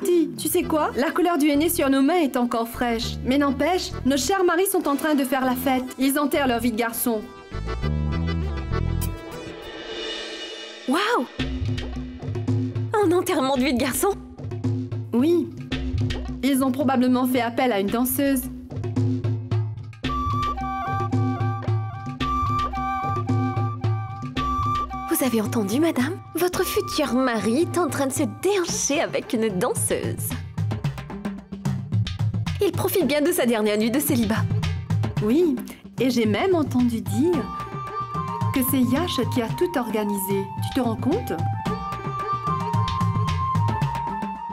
Artie, tu sais quoi? La couleur du henné sur nos mains est encore fraîche. Mais n'empêche, nos chers maris sont en train de faire la fête. Ils enterrent leur vie de garçon. Waouh! Un enterrement de vie de garçon? Oui. Ils ont probablement fait appel à une danseuse. Vous avez entendu, madame? Votre futur mari est en train de se déhancher avec une danseuse. Il profite bien de sa dernière nuit de célibat. Oui, et j'ai même entendu dire que c'est Yash qui a tout organisé. Tu te rends compte?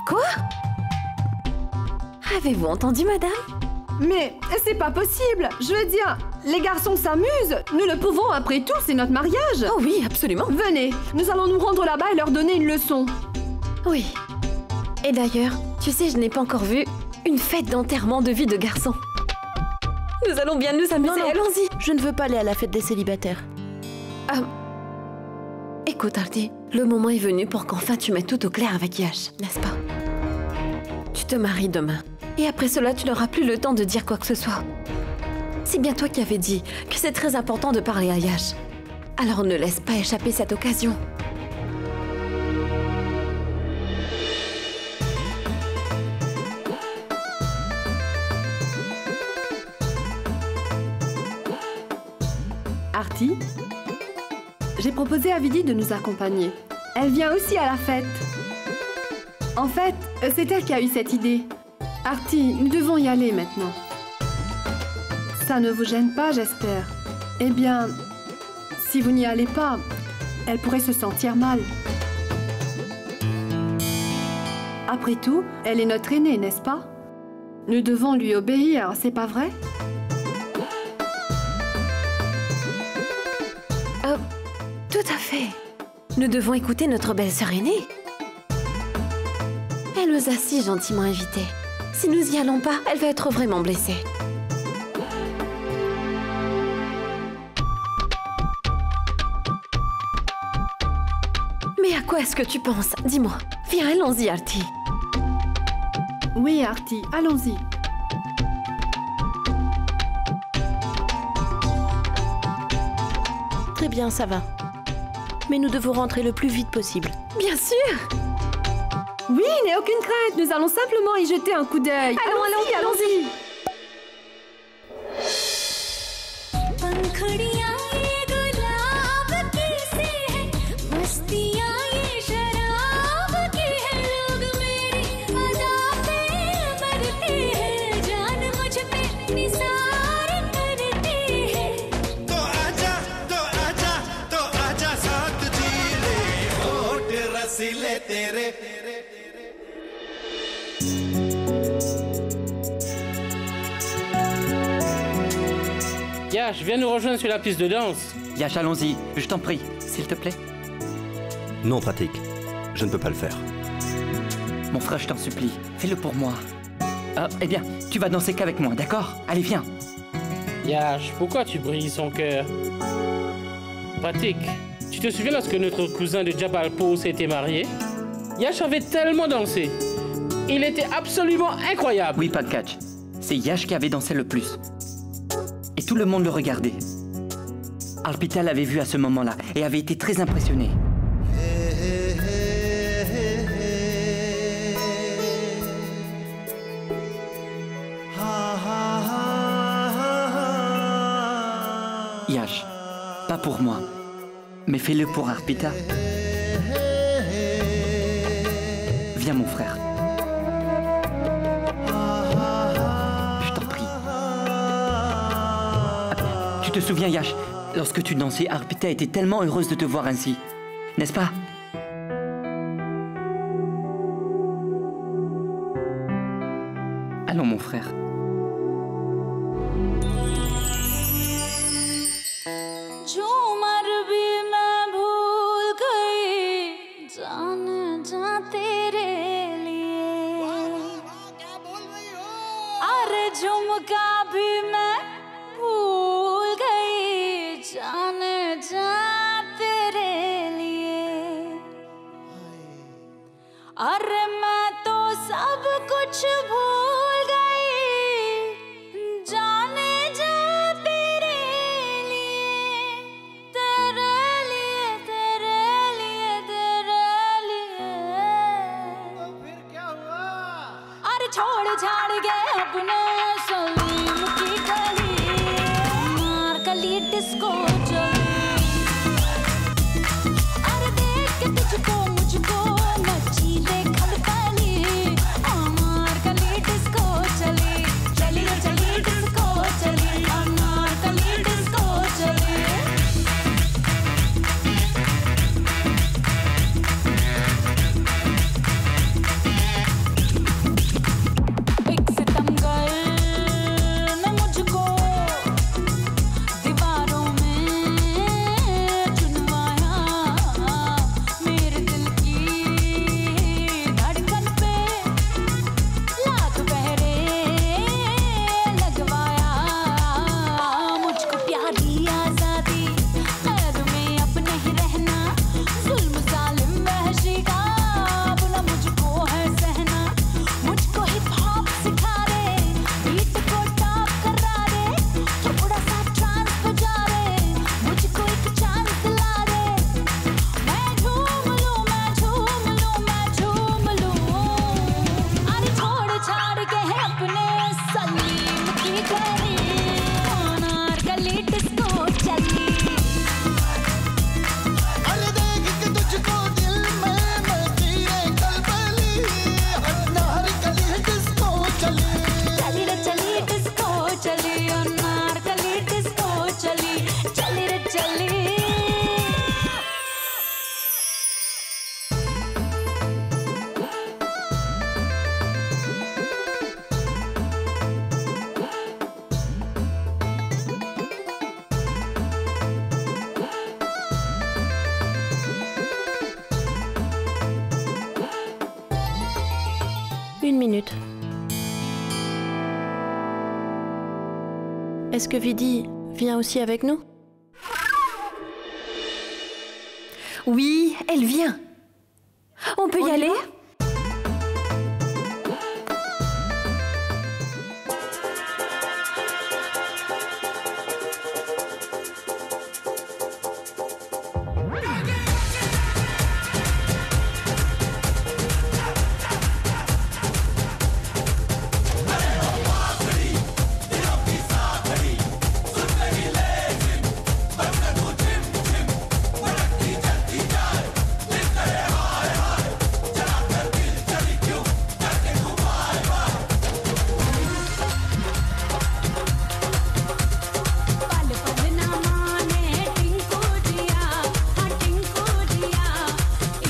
Quoi? Avez-vous entendu, madame? Mais c'est pas possible! Je veux dire, les garçons s'amusent! Nous le pouvons après tout, c'est notre mariage! Oh oui, absolument! Venez, nous allons nous rendre là-bas et leur donner une leçon. Oui. Et d'ailleurs, tu sais, je n'ai pas encore vu une fête d'enterrement de vie de garçon. Nous allons bien nous amuser, allons-y! Je ne veux pas aller à la fête des célibataires. Écoute, Artie, le moment est venu pour qu'enfin tu mettes tout au clair avec Yash, n'est-ce pas? Tu te maries demain. Et après cela, tu n'auras plus le temps de dire quoi que ce soit. C'est bien toi qui avais dit que c'est très important de parler à Yash. Alors ne laisse pas échapper cette occasion. Artie, j'ai proposé à Vidi de nous accompagner. Elle vient aussi à la fête. En fait, c'est elle qui a eu cette idée. Artie, nous devons y aller maintenant. Ça ne vous gêne pas, j'espère. Eh bien, si vous n'y allez pas, elle pourrait se sentir mal. Après tout, elle est notre aînée, n'est-ce pas? Nous devons lui obéir, c'est pas vrai? Tout à fait. Nous devons écouter notre belle-sœur aînée. Elle nous a si gentiment invités. Si nous y allons pas, elle va être vraiment blessée. Mais à quoi est-ce que tu penses? Dis-moi. Viens, allons-y, Artie. Oui, Artie, allons-y. Très bien, ça va. Mais nous devons rentrer le plus vite possible. Bien sûr! Oui, n'aie aucune crainte, nous allons simplement y jeter un coup d'œil. Allons-y, allons-y. Yash, viens nous rejoindre sur la piste de danse. Yash, allons-y, je t'en prie, s'il te plaît. Non, Pratik, je ne peux pas le faire. Mon frère, je t'en supplie, fais-le pour moi. Eh bien, tu vas danser qu'avec moi, d'accord? Allez, viens. Yash, pourquoi tu brilles son cœur? Pratik, tu te souviens lorsque notre cousin de Jabalpur s'était marié? Yash avait tellement dansé. Il était absolument incroyable. Oui, Pankaj, c'est Yash qui avait dansé le plus. Et tout le monde le regardait. Arpita l'avait vu à ce moment-là et avait été très impressionné. Yash, pas pour moi, mais fais-le pour Arpita. Viens, mon frère. Je t'en prie. Tu te souviens, Yash, lorsque tu dansais, Arpita était tellement heureuse de te voir ainsi, n'est-ce pas? Allons, mon frère. अरे मैं तो सा छोड़ छाड़ के अपने सलीम की गली, मार गली डिस्को चली। अरे देख के तुझको मुझको नची ले खलबली, मार गली डिस्को चली, चली रे चली डिस्को चली, मार गली डिस्को चली। एक सितमगर ने मुझको दीवारों में चुनवाया, मेरे दिल की धड़कन पे लाख पहरे लगवाया। मुझको प्यारी आजादी, कैद में अपने ही रहना, जुल्म जालिम वहशी का अब न मुझको है सहना। मुझको हिप हॉप सिखा दे, बीट को टॉप करा दे, थोड़ा सा ट्रांस बजा दे, मुझको एक चांस दिला दे। मैं झूम लूं, मैं झूम लूं, मैं झूम लूं। अरे छोड़ छाड़ के अपने सलीम की गली, अनारकली डिस्को चली। अरे देख के तुझको दिल में मची है कलबली, अनारकली डिस्को चली। चली रे चली डिस्को चली, अनारकली डिस्को चली, चली रे चली। Une minute. Est-ce que Vidi vient aussi avec nous? Oui, elle vient. On peut y aller? पल पल ना माने टिंकू जिया, हाँ टिंकू जिया,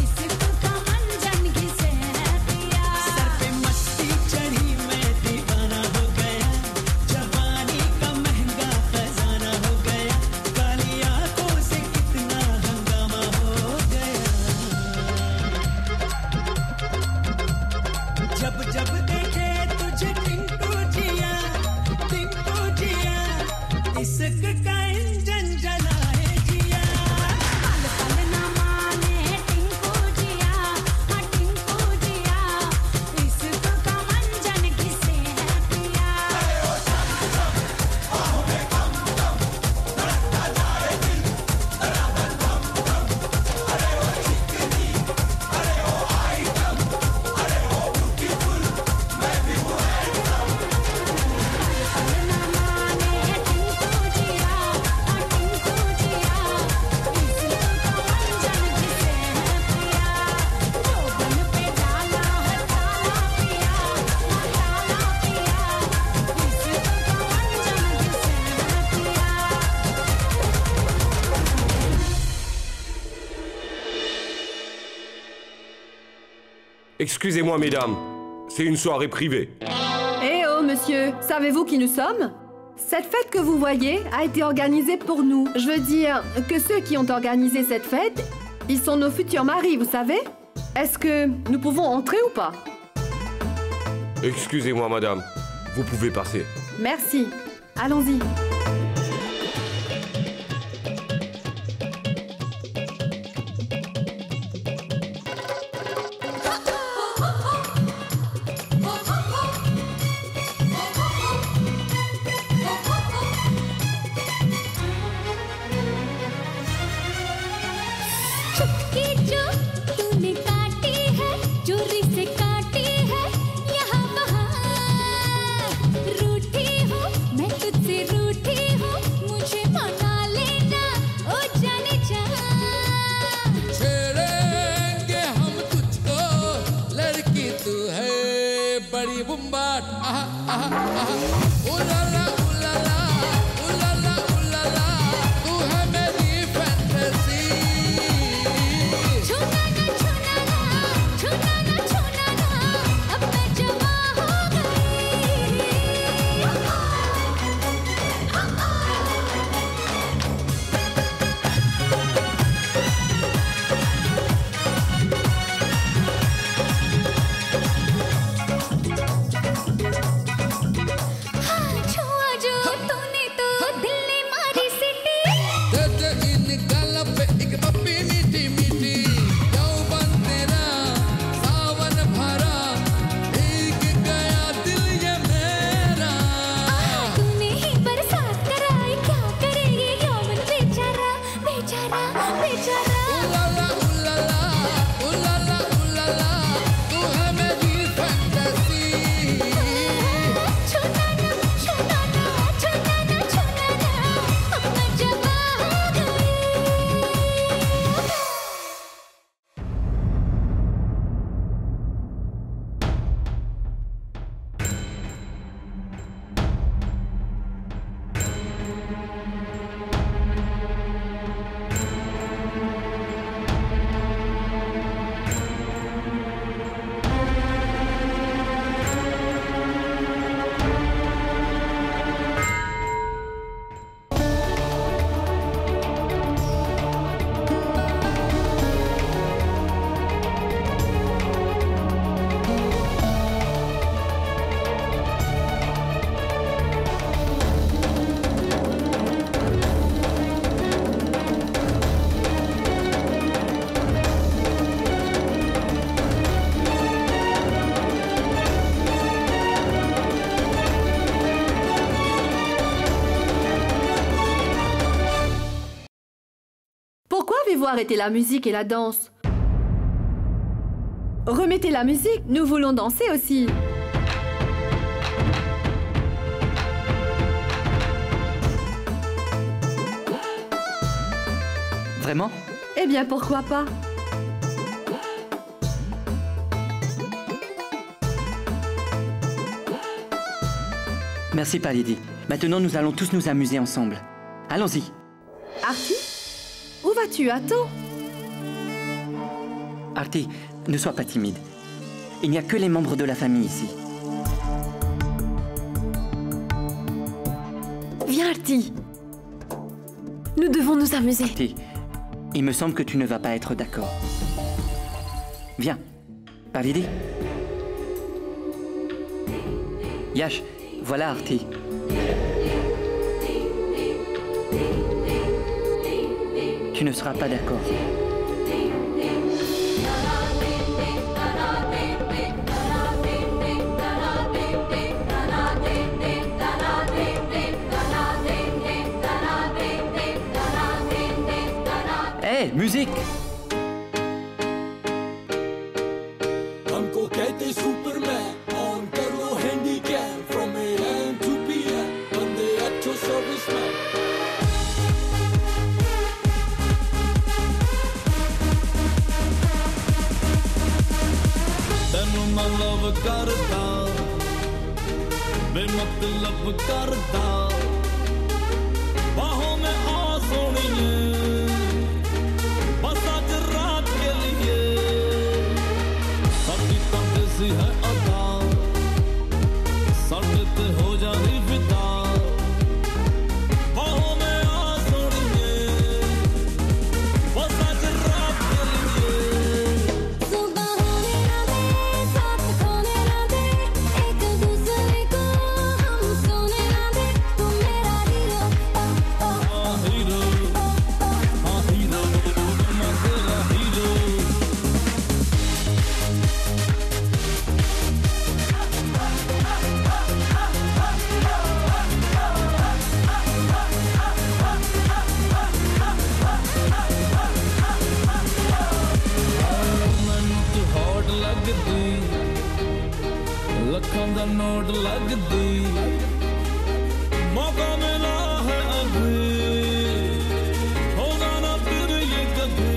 इश्क का मंजन घिसे है पिया। सर पे मस्ती चढ़ी मैं दीवाना हो गया, जवानी का महंगा खजाना हो गया, काली आंखों से कितना हंगामा हो गया। जब जब देखे तुझे टिंकू जिया, इश्क का इंजन जलाए जिया। पल पल ना माने टिंकू जिया, हाँ टिंकू जिया, इश्क का मंजन घिसे है पिया। Excusez-moi, mesdames, c'est une soirée privée. Eh oh, monsieur, savez-vous qui nous sommes? Cette fête que vous voyez a été organisée pour nous. Je veux dire que ceux qui ont organisé cette fête, ils sont nos futurs maris, vous savez? Est-ce que nous pouvons entrer ou pas? Excusez-moi, madame, vous pouvez passer. Merci. Allons-y. तूने काटी है, चोरी से काटी है, यहाँ वहाँ Pourquoi avez-vous arrêté la musique et la danse? Remettez la musique, nous voulons danser aussi. Vraiment? Eh bien, pourquoi pas? Merci Palidi. Maintenant, nous allons tous nous amuser ensemble. Allons-y. Artie? Où vas-tu? Attends. Artie, ne sois pas timide. Il n'y a que les membres de la famille ici. Viens, Artie. Nous devons nous amuser. Artie, il me semble que tu ne vas pas être d'accord. Viens. Palidi. Yash, voilà Artie. Tu ne seras pas d'accord. Hé, musique! हमको कहते Superman on कर लो handycam from AM to PM बंदे अच्छो सर्विसमैन तनु मैं लव करता बेमतलब करता बाहों में आ सोनिए बस आज रात के लिए साड़ी तंग सी है अदा साड़े ते हो जानी फिदा बाहों में आ सोनिए बस आज रात के लिए सुबह होने ना दे साथ खोने ना दे एक दूसरे को हम सोने ना दे तू मेरा हीरो हीरो हाँ हीरो मैं तेरा हीरो ਮੈਨੂੰ ਤੂੰ ਹੌਟ ਲੱਗਦੀ ਲੱਖਾਂ ਦਾ ਨੋਟ ਲੱਗਦੀ ਮੌਕਾ ਮਿਲਾ ਹੈ ਅਭੀ ਹੋਣਾ ਨਾ ਫਿਰ ਇਹ ਕਦੇ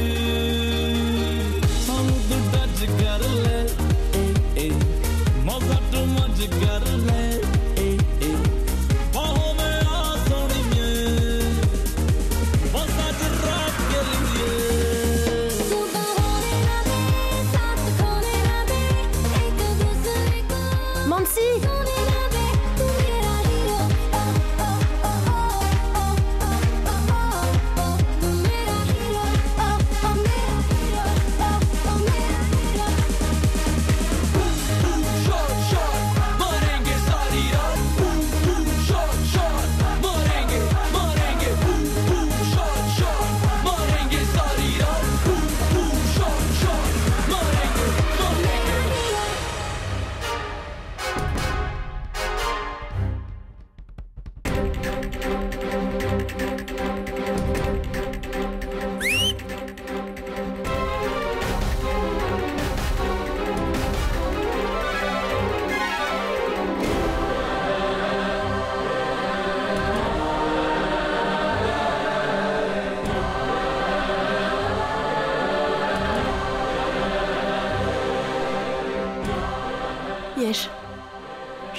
ਸਾਨੂੰ ਤੂੰ ਟੱਚ ਕਰ ਲੈ ਮੌਕਾ ਤੂੰ ਮੱਝ ਕਰ ਲੈ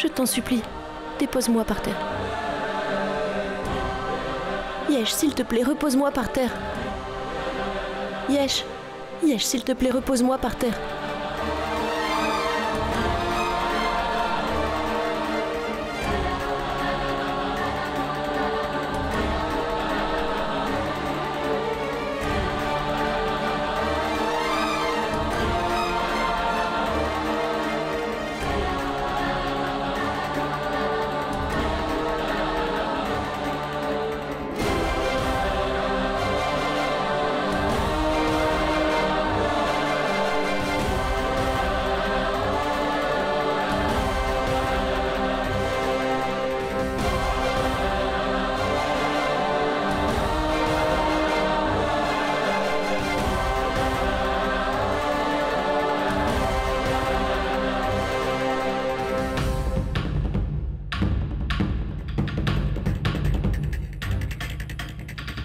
Je t'en supplie, dépose-moi par terre. Yesh, s'il te plaît, repose-moi par terre. Yesh, s'il te plaît, repose-moi par terre.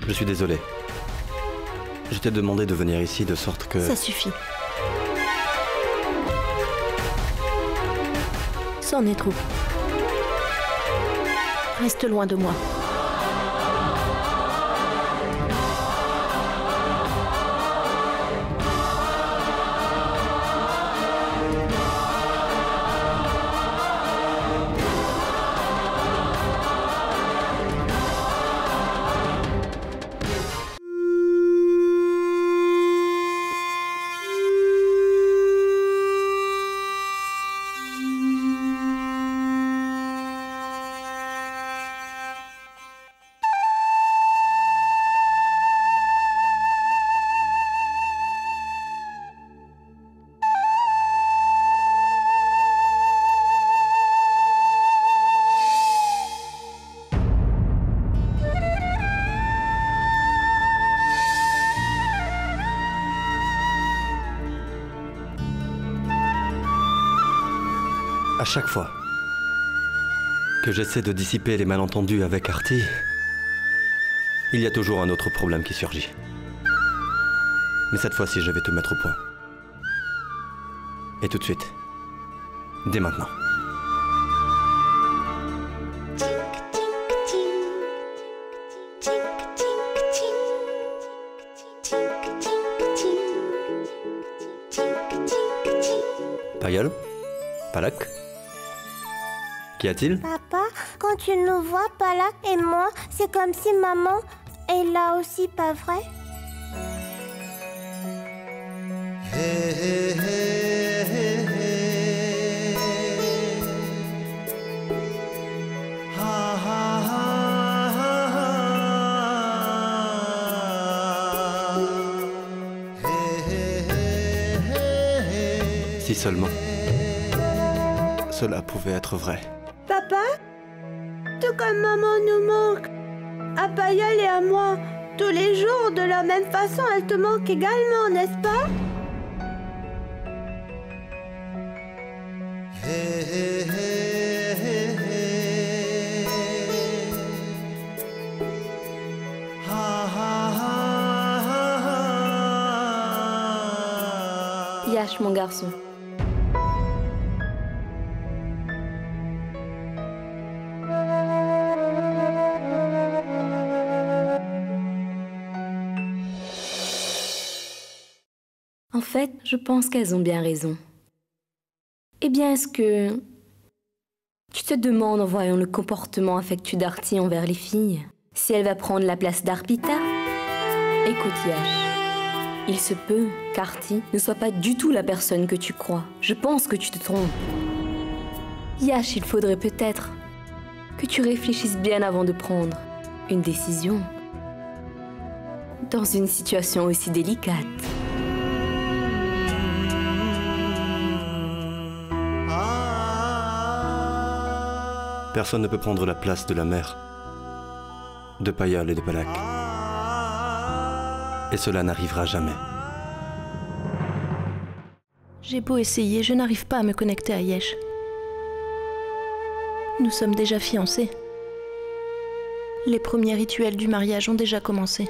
Je suis désolé. Je t'ai demandé de venir ici de sorte que... Ça suffit. C'en est trop. Reste loin de moi. À chaque fois que j'essaie de dissiper les malentendus avec Artie, il y a toujours un autre problème qui surgit. Mais cette fois-ci, je vais te mettre au point. Et tout de suite. Dès maintenant. Payal? Palak? Qu'y a-t-il? Papa, quand tu nous vois, Palak et moi, c'est comme si maman est là aussi, pas vrai? Si seulement cela pouvait être vrai. Papa, tout comme maman nous manque, à Payal et à moi, tous les jours, de la même façon, elle te manque également, n'est-ce pas? Yash, mon garçon. En fait, je pense qu'elles ont bien raison. Eh bien, est-ce que tu te demandes en voyant le comportement affectueux d'Artie envers les filles, si elle va prendre la place d'Arpita? Écoute, Yash, il se peut qu'Artie ne soit pas du tout la personne que tu crois. Je pense que tu te trompes. Yash, il faudrait peut-être que tu réfléchisses bien avant de prendre une décision dans une situation aussi délicate. Personne ne peut prendre la place de la mère, de Payal et de Palak. Et cela n'arrivera jamais. J'ai beau essayer, je n'arrive pas à me connecter à Yesh. Nous sommes déjà fiancés. Les premiers rituels du mariage ont déjà commencé.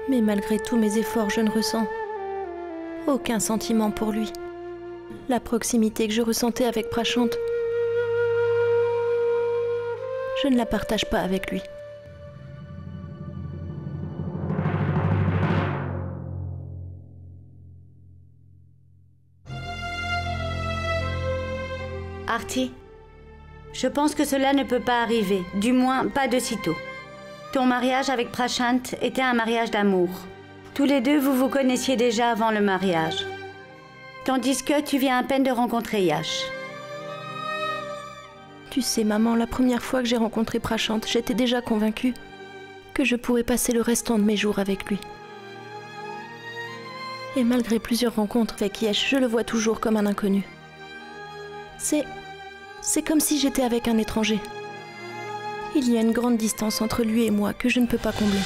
Mais malgré tous mes efforts, je ne ressens aucun sentiment pour lui. La proximité que je ressentais avec Prashant je ne la partage pas avec lui. Arti, je pense que cela ne peut pas arriver, du moins pas de sitôt. Ton mariage avec Prashant était un mariage d'amour. Tous les deux, vous vous connaissiez déjà avant le mariage. Tandis que tu viens à peine de rencontrer Yash. Tu sais, maman, la première fois que j'ai rencontré Prashant, j'étais déjà convaincue que je pourrais passer le restant de mes jours avec lui. Et malgré plusieurs rencontres avec Yash, je le vois toujours comme un inconnu. C'est comme si j'étais avec un étranger. Il y a une grande distance entre lui et moi que je ne peux pas combler.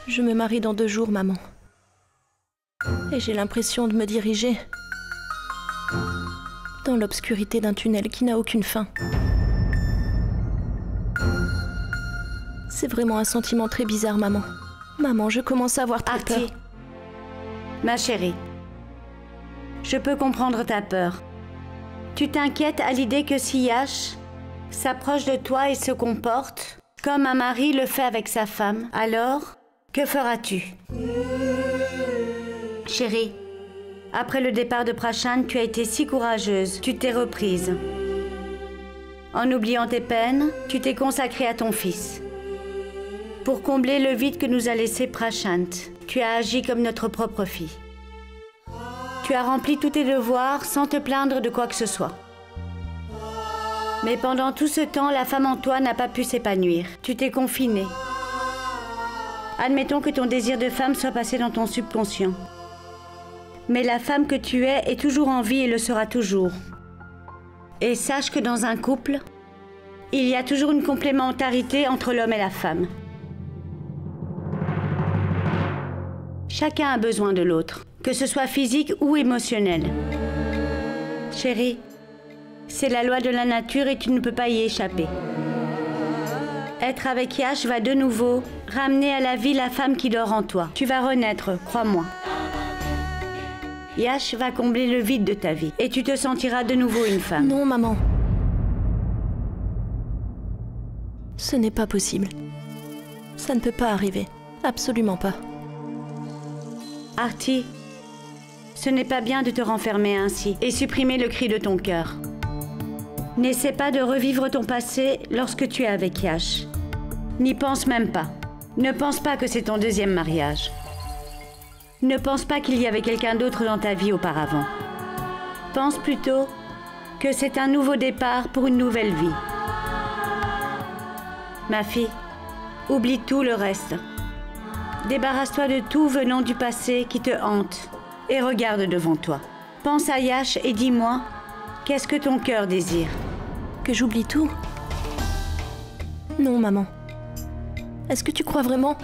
Je me marie dans 2 jours, maman. Et j'ai l'impression de me diriger dans l'obscurité d'un tunnel qui n'a aucune fin. C'est vraiment un sentiment très bizarre, maman. Maman, je commence à avoir très peur. Arti, ma chérie, je peux comprendre ta peur. Tu t'inquiètes à l'idée que si Yash s'approche de toi et se comporte comme un mari le fait avec sa femme, alors que feras-tu? Chérie, après le départ de Prashant, tu as été si courageuse, tu t'es reprise. En oubliant tes peines, tu t'es consacrée à ton fils. Pour combler le vide que nous a laissé Prashant, tu as agi comme notre propre fille. Tu as rempli tous tes devoirs sans te plaindre de quoi que ce soit. Mais pendant tout ce temps, la femme en toi n'a pas pu s'épanouir. Tu t'es confinée. Admettons que ton désir de femme soit passé dans ton subconscient. Mais la femme que tu es est toujours en vie et le sera toujours. Et sache que dans un couple, il y a toujours une complémentarité entre l'homme et la femme. Chacun a besoin de l'autre, que ce soit physique ou émotionnel. Chérie, c'est la loi de la nature et tu ne peux pas y échapper. Être avec Yash va de nouveau ramener à la vie la femme qui dort en toi. Tu vas renaître, crois-moi. Yash va combler le vide de ta vie et tu te sentiras de nouveau une femme. Non, maman. Ce n'est pas possible. Ça ne peut pas arriver. Absolument pas. Arti, ce n'est pas bien de te renfermer ainsi et supprimer le cri de ton cœur. N'essaie pas de revivre ton passé lorsque tu es avec Yash. N'y pense même pas. Ne pense pas que c'est ton 2e mariage. Ne pense pas qu'il y avait quelqu'un d'autre dans ta vie auparavant. Pense plutôt que c'est un nouveau départ pour une nouvelle vie. Ma fille, oublie tout le reste. Débarrasse-toi de tout venant du passé qui te hante et regarde devant toi. Pense à Yash et dis-moi, qu'est-ce que ton cœur désire? Que j'oublie tout? Non, maman. Est-ce que tu crois vraiment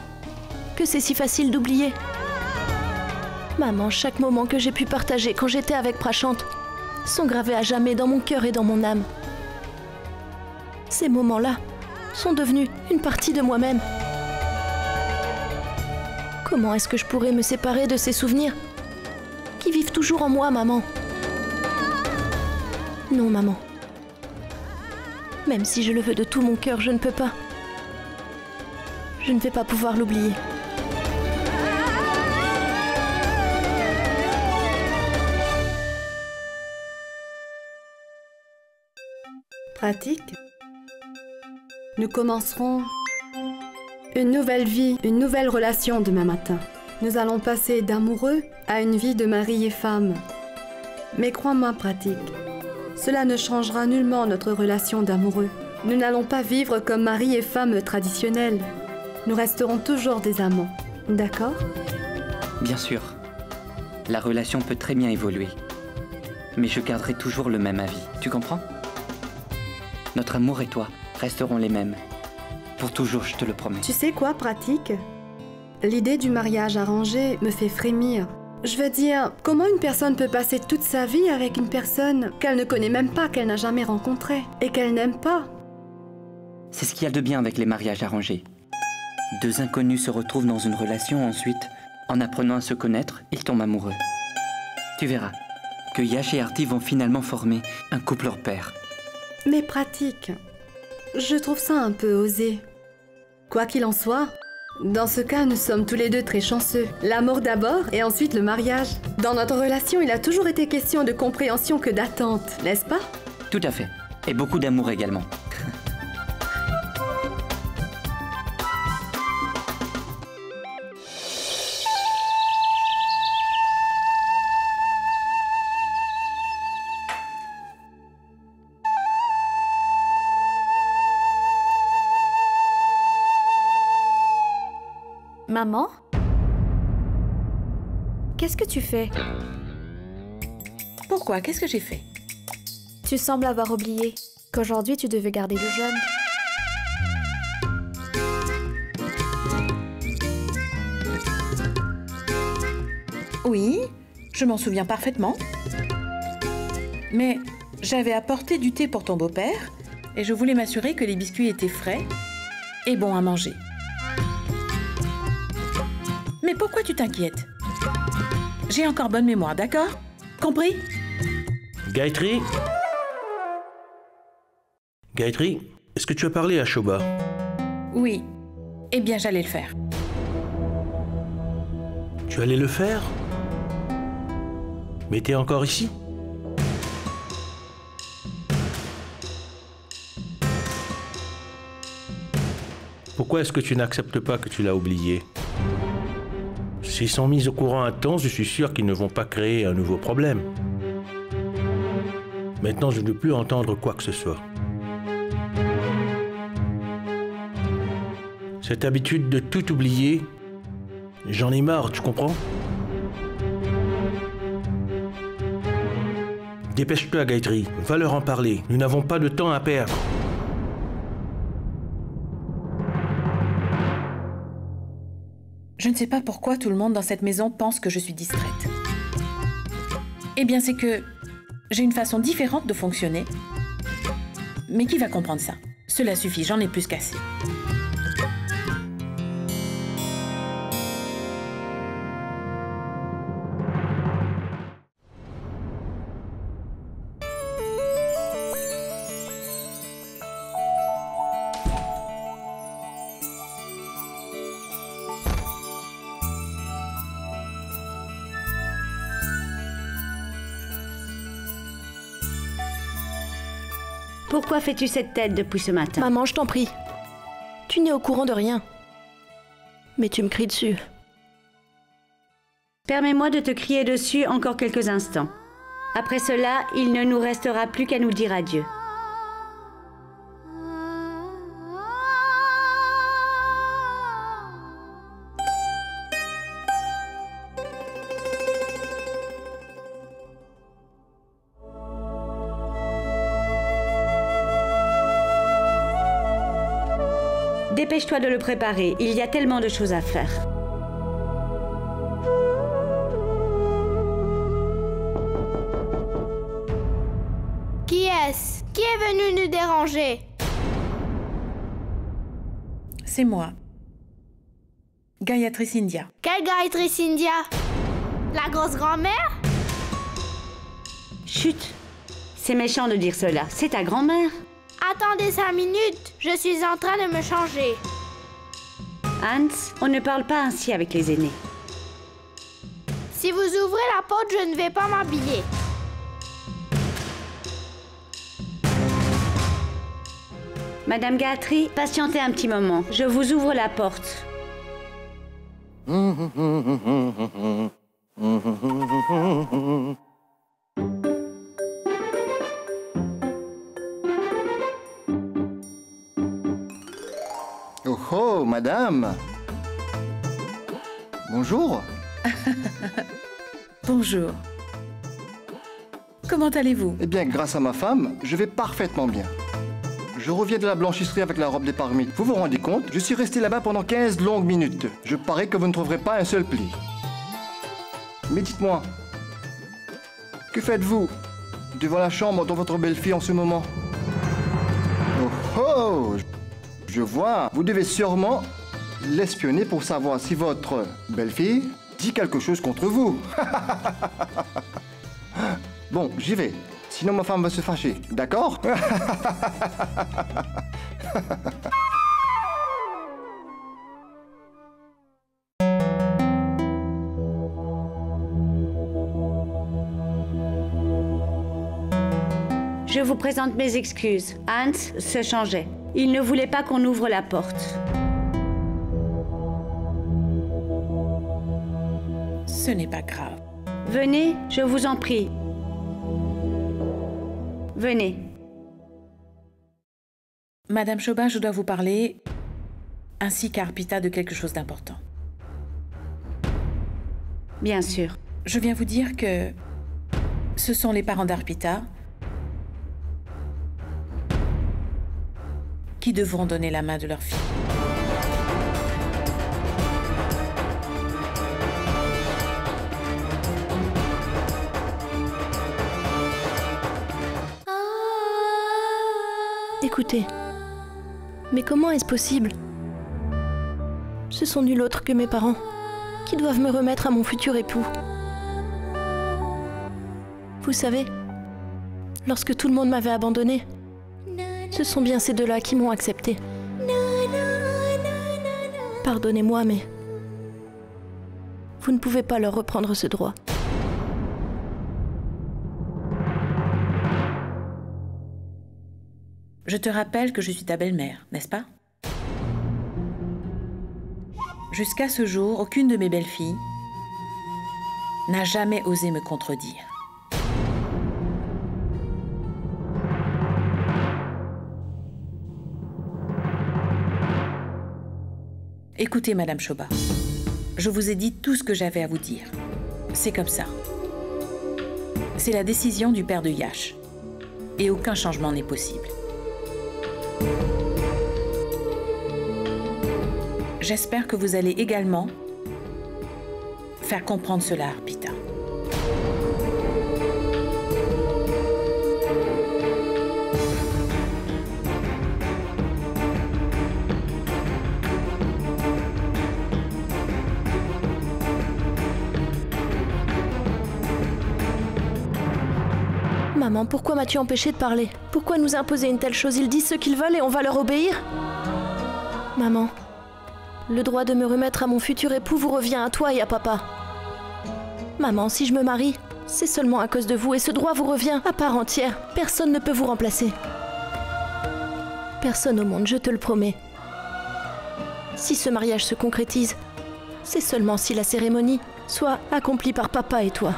que c'est si facile d'oublier? Maman, chaque moment que j'ai pu partager quand j'étais avec Prashant sont gravés à jamais dans mon cœur et dans mon âme. Ces moments-là sont devenus une partie de moi-même. Comment est-ce que je pourrais me séparer de ces souvenirs qui vivent toujours en moi, maman? Non, maman. Même si je le veux de tout mon cœur, je ne peux pas. Je ne vais pas pouvoir l'oublier. Pratique. Nous commencerons une nouvelle vie, une nouvelle relation demain matin. Nous allons passer d'amoureux à une vie de mari et femme. Mais crois-moi, Pratique, cela ne changera nullement notre relation d'amoureux. Nous n'allons pas vivre comme mari et femme traditionnels. Nous resterons toujours des amants. D'accord? Bien sûr. La relation peut très bien évoluer. Mais je garderai toujours le même avis. Tu comprends? Notre amour et toi resteront les mêmes. Pour toujours, je te le promets. Tu sais quoi, Pratique? L'idée du mariage arrangé me fait frémir. Je veux dire, comment une personne peut passer toute sa vie avec une personne qu'elle ne connaît même pas, qu'elle n'a jamais rencontrée et qu'elle n'aime pas? C'est ce qu'il y a de bien avec les mariages arrangés. 2 inconnus se retrouvent dans une relation, ensuite, en apprenant à se connaître, ils tombent amoureux. Tu verras, que Yash et Arti vont finalement former un couple hors pair. Mais pratique. Je trouve ça un peu osé. Quoi qu'il en soit, dans ce cas, nous sommes tous les deux très chanceux. L'amour d'abord et ensuite le mariage. Dans notre relation, il a toujours été question de compréhension que d'attente, n'est-ce pas? Tout à fait. Et beaucoup d'amour également. Maman? Qu'est-ce que tu fais? Pourquoi? Qu'est-ce que j'ai fait? Tu sembles avoir oublié qu'aujourd'hui tu devais garder le jeune. Oui, je m'en souviens parfaitement. Mais j'avais apporté du thé pour ton beau-père et je voulais m'assurer que les biscuits étaient frais et bons à manger. Mais pourquoi tu t'inquiètes? J'ai encore bonne mémoire, d'accord? Compris? Gayatri? Gayatri, est-ce que tu as parlé à Shobha? Oui. Eh bien, j'allais le faire. Tu allais le faire? Mais t'es encore ici? Pourquoi est-ce que tu n'acceptes pas que tu l'as oublié? S'ils sont mis au courant à temps, je suis sûr qu'ils ne vont pas créer un nouveau problème. Maintenant, je ne veux plus entendre quoi que ce soit. Cette habitude de tout oublier, j'en ai marre, tu comprends? Dépêche-toi, Gayatri, va leur en parler. Nous n'avons pas de temps à perdre. Je ne sais pas pourquoi tout le monde dans cette maison pense que je suis distraite. Eh bien, c'est que j'ai une façon différente de fonctionner. Mais qui va comprendre ça? Cela suffit, j'en ai plus qu'assez. Pourquoi fais-tu cette tête depuis ce matin? Maman, je t'en prie. Tu n'es au courant de rien. Mais tu me cries dessus. Permets-moi de te crier dessus encore quelques instants. Après cela, il ne nous restera plus qu'à nous dire adieu. Dépêche-toi de le préparer, il y a tellement de choses à faire. Qui est-ce? Qui est venu nous déranger? C'est moi. Gayatri Scindia. Quelle Gayatri Scindia? La grosse grand-mère? Chut! C'est méchant de dire cela, c'est ta grand-mère. Attendez 5 minutes, je suis en train de me changer. Hans, on ne parle pas ainsi avec les aînés. Si vous ouvrez la porte, je ne vais pas m'habiller. Madame Gayatri, patientez un petit moment, je vous ouvre la porte. Oh oh, madame! Bonjour! Bonjour. Comment allez-vous? Eh bien, grâce à ma femme, je vais parfaitement bien. Je reviens de la blanchisserie avec la robe des parmites. Vous vous rendez compte? Je suis resté là-bas pendant 15 longues minutes. Je parie que vous ne trouverez pas un seul pli. Mais dites-moi, que faites-vous devant la chambre de votre belle-fille en ce moment? Oh oh! Je vois, vous devez sûrement l'espionner pour savoir si votre belle-fille dit quelque chose contre vous. Bon, j'y vais. Sinon ma femme va se fâcher. D'accord? Je vous présente mes excuses. Hans se changeait. Il ne voulait pas qu'on ouvre la porte. Ce n'est pas grave. Venez, je vous en prie. Venez. Madame Choba, je dois vous parler, ainsi qu'Arpita, de quelque chose d'important. Bien sûr. Je viens vous dire que ce sont les parents d'Arpita qui devront donner la main de leur fille. Écoutez, mais comment est-ce possible? Ce sont nul autre que mes parents qui doivent me remettre à mon futur époux. Vous savez, lorsque tout le monde m'avait abandonnée, ce sont bien ces deux-là qui m'ont acceptée. Pardonnez-moi, mais vous ne pouvez pas leur reprendre ce droit. Je te rappelle que je suis ta belle-mère, n'est-ce pas? Jusqu'à ce jour, aucune de mes belles-filles n'a jamais osé me contredire. Écoutez, Madame Choba, je vous ai dit tout ce que j'avais à vous dire. C'est comme ça. C'est la décision du père de Yash. Et aucun changement n'est possible. J'espère que vous allez également faire comprendre cela à Arpita. Maman, pourquoi m'as-tu empêché de parler? Pourquoi nous imposer une telle chose? Ils disent ce qu'ils veulent et on va leur obéir? Maman, le droit de me remettre à mon futur époux vous revient à toi et à papa. Maman, si je me marie, c'est seulement à cause de vous et ce droit vous revient à part entière. Personne ne peut vous remplacer. Personne au monde, je te le promets. Si ce mariage se concrétise, c'est seulement si la cérémonie soit accomplie par papa et toi.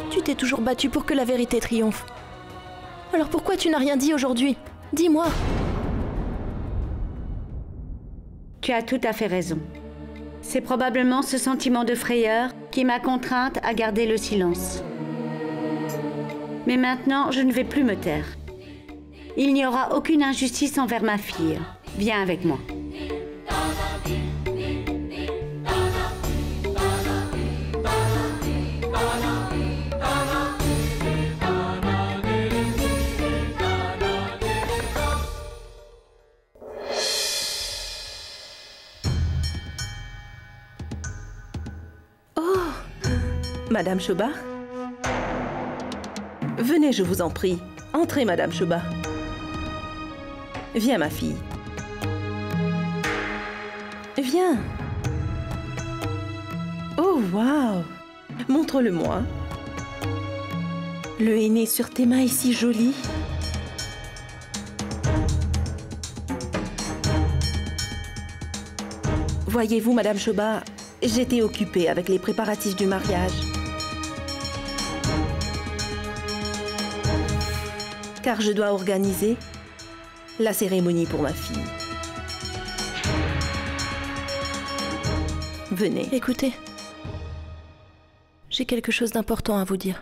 Tu t'es toujours battu pour que la vérité triomphe. Alors pourquoi tu n'as rien dit aujourd'hui? Dis-moi. Tu as tout à fait raison. C'est probablement ce sentiment de frayeur qui m'a contrainte à garder le silence. Mais maintenant, je ne vais plus me taire. Il n'y aura aucune injustice envers ma fille. Viens avec moi. Madame Choba? Venez, je vous en prie. Entrez, Madame Choba. Viens, ma fille. Viens. Oh, waouh! Montre-le-moi. Le henné sur tes mains est si joli. Voyez-vous, Madame Choba, j'étais occupée avec les préparatifs du mariage. Car je dois organiser la cérémonie pour ma fille. Venez. Écoutez, j'ai quelque chose d'important à vous dire.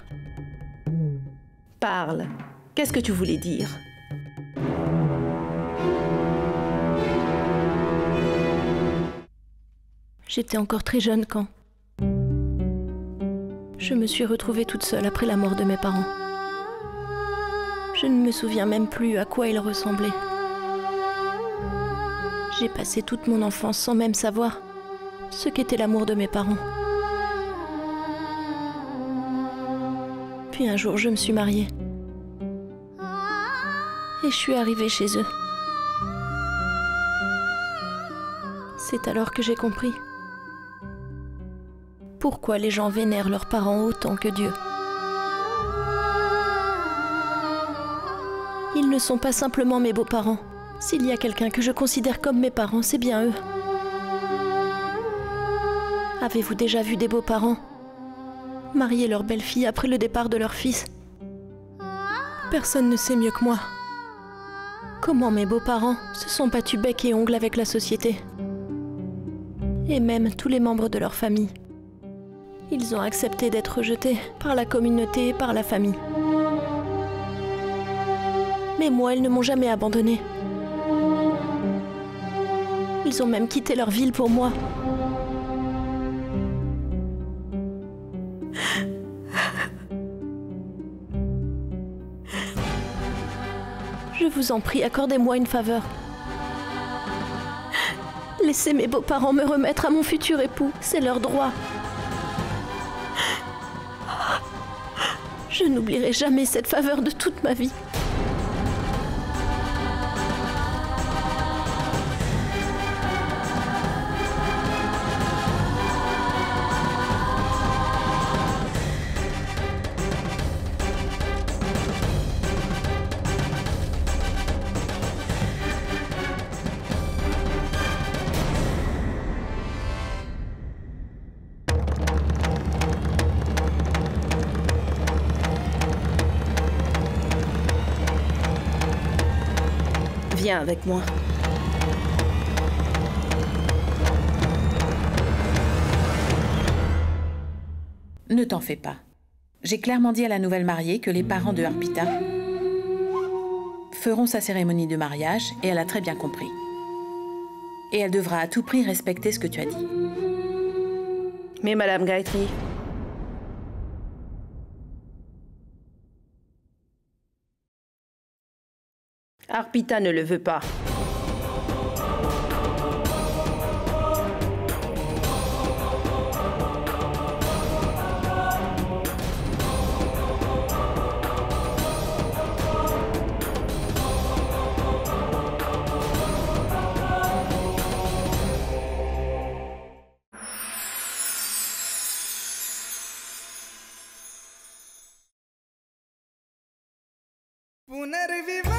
Parle. Qu'est-ce que tu voulais dire? J'étais encore très jeune quand je me suis retrouvée toute seule après la mort de mes parents. Je ne me souviens même plus à quoi ils ressemblaient. J'ai passé toute mon enfance sans même savoir ce qu'était l'amour de mes parents. Puis un jour, je me suis mariée. Et je suis arrivée chez eux. C'est alors que j'ai compris pourquoi les gens vénèrent leurs parents autant que Dieu. Ils ne sont pas simplement mes beaux-parents. S'il y a quelqu'un que je considère comme mes parents, c'est bien eux. Avez-vous déjà vu des beaux-parents marier leur belle-fille après le départ de leur fils? Personne ne sait mieux que moi comment mes beaux-parents se sont battus bec et ongles avec la société. Et même tous les membres de leur famille. Ils ont accepté d'être rejetés par la communauté et par la famille. Mais moi, ils ne m'ont jamais abandonnée. Ils ont même quitté leur ville pour moi. Je vous en prie, accordez-moi une faveur. Laissez mes beaux-parents me remettre à mon futur époux, c'est leur droit. Je n'oublierai jamais cette faveur de toute ma vie. Viens avec moi. Ne t'en fais pas. J'ai clairement dit à la nouvelle mariée que les parents de Arpita feront sa cérémonie de mariage et elle a très bien compris. Et elle devra à tout prix respecter ce que tu as dit. Mais Madame Gayatri, Arpita ne le veut pas. पुनर्विवाह